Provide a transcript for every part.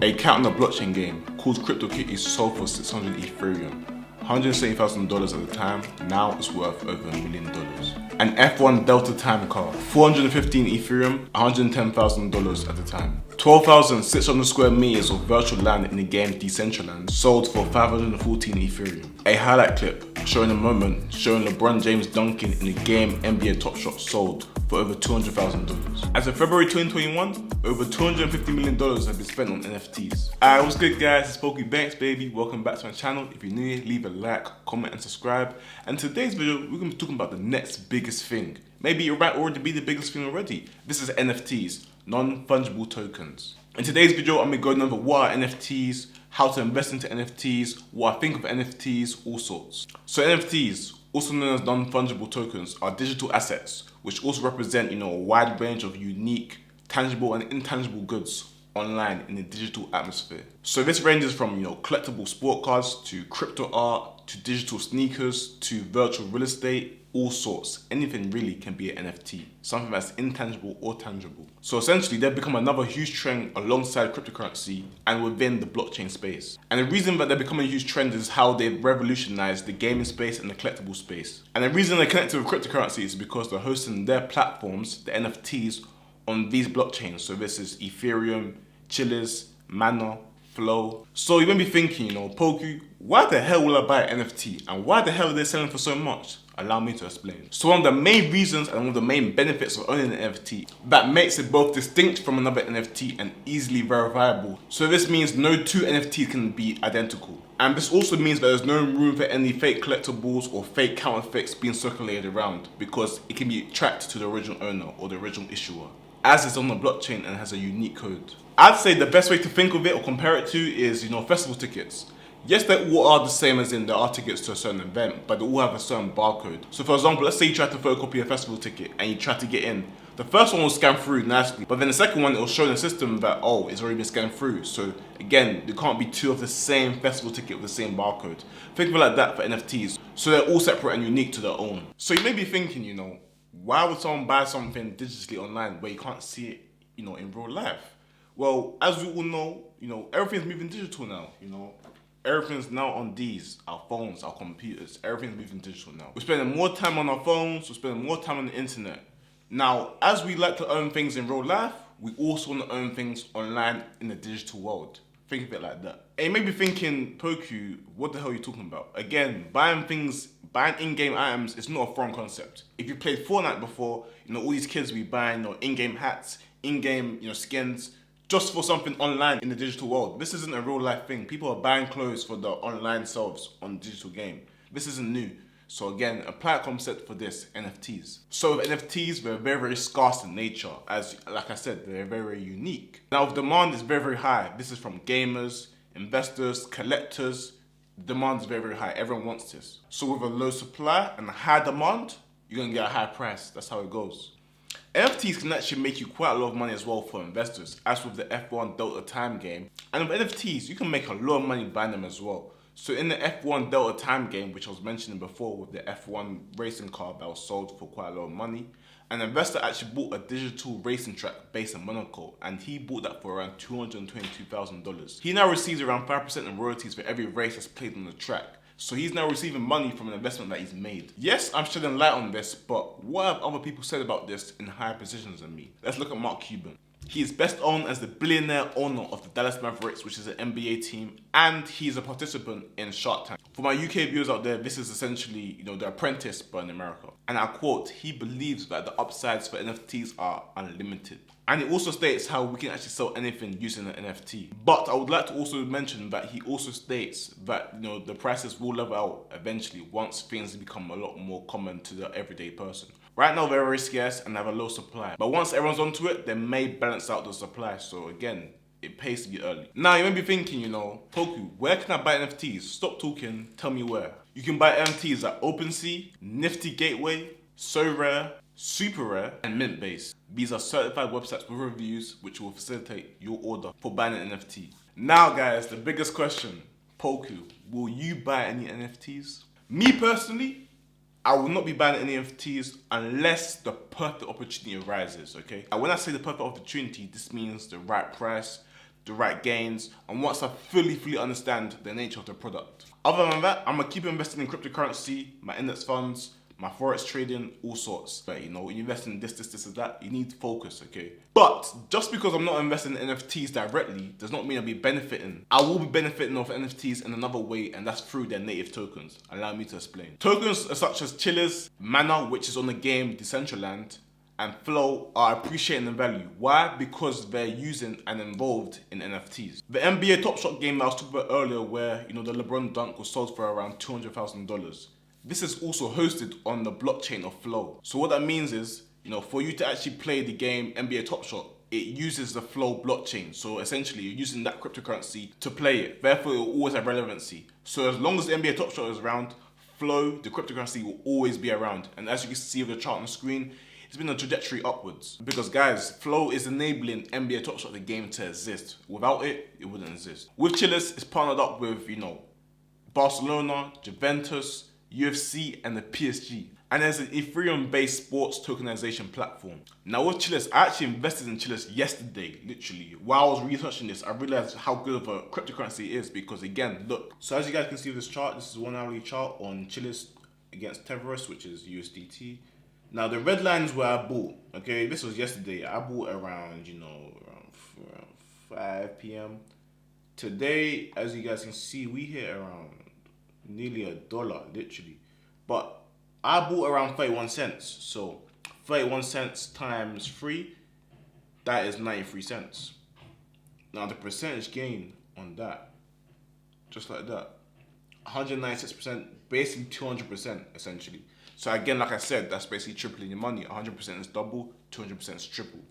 A cat on a blockchain game called CryptoKitties sold for 600 Ethereum. $170,000 at the time, now it's worth over $1 million. An F1 Delta time car, 415 Ethereum, $110,000 at the time. 12,600 square meters of virtual land in the game Decentraland sold for 514 Ethereum. A highlight clip showing a moment showing LeBron James dunking in the game NBA Top Shot sold for over $200,000. As of February 2021, over $250 million have been spent on NFTs. Alright, what's good guys? It's Poku Banks, baby. Welcome back to my channel. If you're new here, leave a like, comment and subscribe. And today's video, we're going to be talking about the next biggest thing. Maybe it might already be the biggest thing already. This is NFTs, non-fungible tokens. In today's video, I'm going to go over what are NFTs, how to invest into NFTs, what I think of NFTs, all sorts. So NFTs, also known as non-fungible tokens, are digital assets which also represent, a wide range of unique, tangible and intangible goods online in the digital atmosphere. So this ranges from, collectible sport cards to crypto art to digital sneakers to virtual real estate, all sorts. Anything really can be an NFT, something that's intangible or tangible. So essentially, they've become another huge trend alongside cryptocurrency and within the blockchain space. And the reason that they're becoming a huge trend is how they've revolutionized the gaming space and the collectible space. And the reason they're connected with cryptocurrency is because they're hosting their platforms, the NFTs, on these blockchains. So this is Ethereum, Chiliz, Mana, Flow. So you may be thinking, Poku, why the hell will I buy an NFT? And why the hell are they selling for so much? Allow me to explain. So one of the main reasons and one of the main benefits of owning an NFT that makes it both distinct from another NFT and easily verifiable. So this means no two NFTs can be identical. And this also means that there's no room for any fake collectibles or fake counterfeits being circulated around because it can be tracked to the original owner or the original issuer, as it's on the blockchain and has a unique code. I'd say the best way to think of it or compare it to is, festival tickets. Yes, they all are the same as in there are tickets to a certain event, but they all have a certain barcode. So for example, let's say you try to photocopy a festival ticket and you try to get in. The first one will scan through nicely, but then the second one, it will show in the system that, it's already been scanned through. So again, there can't be two of the same festival ticket with the same barcode. Think of it like that for NFTs. So they're all separate and unique to their own. So you may be thinking, why would someone buy something digitally online where you can't see it, in real life? Well, as we all know, everything's moving digital now, Everything's now on these, our phones, our computers, everything's moving digital now. We're spending more time on our phones, we're spending more time on the internet. Now, as we like to own things in real life, we also want to own things online in the digital world. Think of it like that. And you may be thinking, Poku, what the hell are you talking about? Again, buying in-game items is not a foreign concept. If you played Fortnite before, all these kids be buying in-game hats, in-game skins, just for something online in the digital world. This isn't a real life thing. People are buying clothes for their online selves on the digital game. This isn't new. So again, apply a concept for this, NFTs. So with NFTs, they're very, very scarce in nature. As, like I said, they're very, very unique. Now, if demand is very, very high, this is from gamers, investors, collectors, demand is very, very high. Everyone wants this. So with a low supply and a high demand, you're gonna get a high price. That's how it goes. NFTs can actually make you quite a lot of money as well for investors, as with the F1 Delta time game. And with NFTs, you can make a lot of money buying them as well. So in the F1 Delta time game, which I was mentioning before with the F1 racing car that was sold for quite a lot of money, an investor actually bought a digital racing track based in Monaco, and he bought that for around $222,000. He now receives around 5% in royalties for every race that's played on the track. So he's now receiving money from an investment that he's made. Yes, I'm shedding light on this, but what have other people said about this in higher positions than me? Let's look at Mark Cuban. He is best known as the billionaire owner of the Dallas Mavericks, which is an NBA team, and he's a participant in Shark Tank. For my UK viewers out there, this is essentially, The Apprentice, but in America. And I quote, he believes that the upsides for NFTs are unlimited. And it also states how we can actually sell anything using an NFT. But I would like to also mention that he also states that, the prices will level out eventually once things become a lot more common to the everyday person. Right now, they're very scarce and have a low supply. But once everyone's onto it, they may balance out the supply. So again, it pays to be early. Now, you may be thinking, Poku, where can I buy NFTs? Stop talking, tell me where. You can buy NFTs at OpenSea, Nifty Gateway, So Rare, Super Rare, and Mintbase. These are certified websites with reviews which will facilitate your order for buying an NFT. Now guys, the biggest question. Poku, will you buy any NFTs? Me personally, I will not be buying any NFTs unless the perfect opportunity arises, okay? And when I say the perfect opportunity, this means the right price, the right gains, and once I fully understand the nature of the product. Other than that, I'm gonna keep investing in cryptocurrency, my index funds, my forex trading, all sorts. But you know, when you invest in this, and that, you need focus, okay? But just because I'm not investing in NFTs directly does not mean I'll be benefiting. I will be benefiting off NFTs in another way, and that's through their native tokens. Allow me to explain. Tokens such as Chillers, Mana, which is on the game Decentraland, and Flow are appreciating in value. Why? Because they're using and involved in NFTs. The NBA Top Shot game that I was talking about earlier, where the LeBron dunk was sold for around $200,000. This is also hosted on the blockchain of Flow. So what that means is, for you to actually play the game NBA Top Shot, it uses the Flow blockchain. So essentially, you're using that cryptocurrency to play it. Therefore, it will always have relevancy. So as long as the NBA Top Shot is around, Flow, the cryptocurrency, will always be around. And as you can see with the chart on the screen, it's been a trajectory upwards. Because guys, Flow is enabling NBA Top Shot, the game, to exist. Without it, it wouldn't exist. With Chillers, it's partnered up with, Barcelona, Juventus, UFC, and the PSG. And there's an Ethereum-based sports tokenization platform. Now with Chillers, I actually invested in Chillers yesterday, literally. While I was researching this, I realized how good of a cryptocurrency it is because again, look. So as you guys can see with this chart, this is 1 hourly chart on Chillers against Teverus, which is USDT. Now the red line is where I bought, okay? This was yesterday. I bought around, around 5 p.m. Today, as you guys can see, we hit around nearly $1, literally. But I bought around 31 cents. So 31 cents times 3, that is 93 cents. Now the percentage gain on that, just like that, 196%, basically 200% essentially. So again, like I said, that's basically tripling your money. 100% is double, 200% is triple.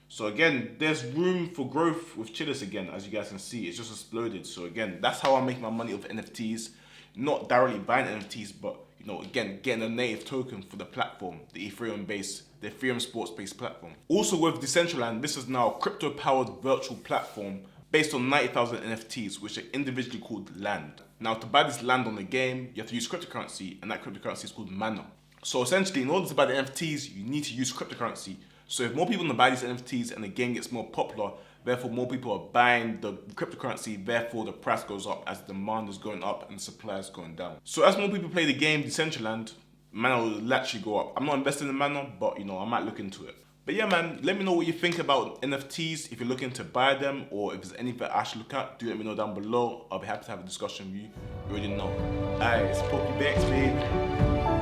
So again, there's room for growth with Chillers again, as you guys can see, it's just exploded. So again, that's how I make my money with NFTs. Not directly buying NFTs, but again, getting a native token for the platform, the Ethereum sports-based platform. Also with Decentraland, this is now a crypto-powered virtual platform based on 90,000 NFTs, which are individually called land. Now, to buy this land on the game, you have to use cryptocurrency, and that cryptocurrency is called Mana. So essentially, in order to buy the NFTs, you need to use cryptocurrency. So if more people want to buy these NFTs and the game gets more popular, therefore more people are buying the cryptocurrency, therefore the price goes up as the demand is going up and the supply is going down. So as more people play the game Decentraland, Mana will actually go up. I'm not investing in Mana, but I might look into it. But yeah, man, let me know what you think about NFTs. If you're looking to buy them or if there's anything I should look at, do let me know down below. I'll be happy to have a discussion with you. You already know. Alright, it's Poku Banks, babe.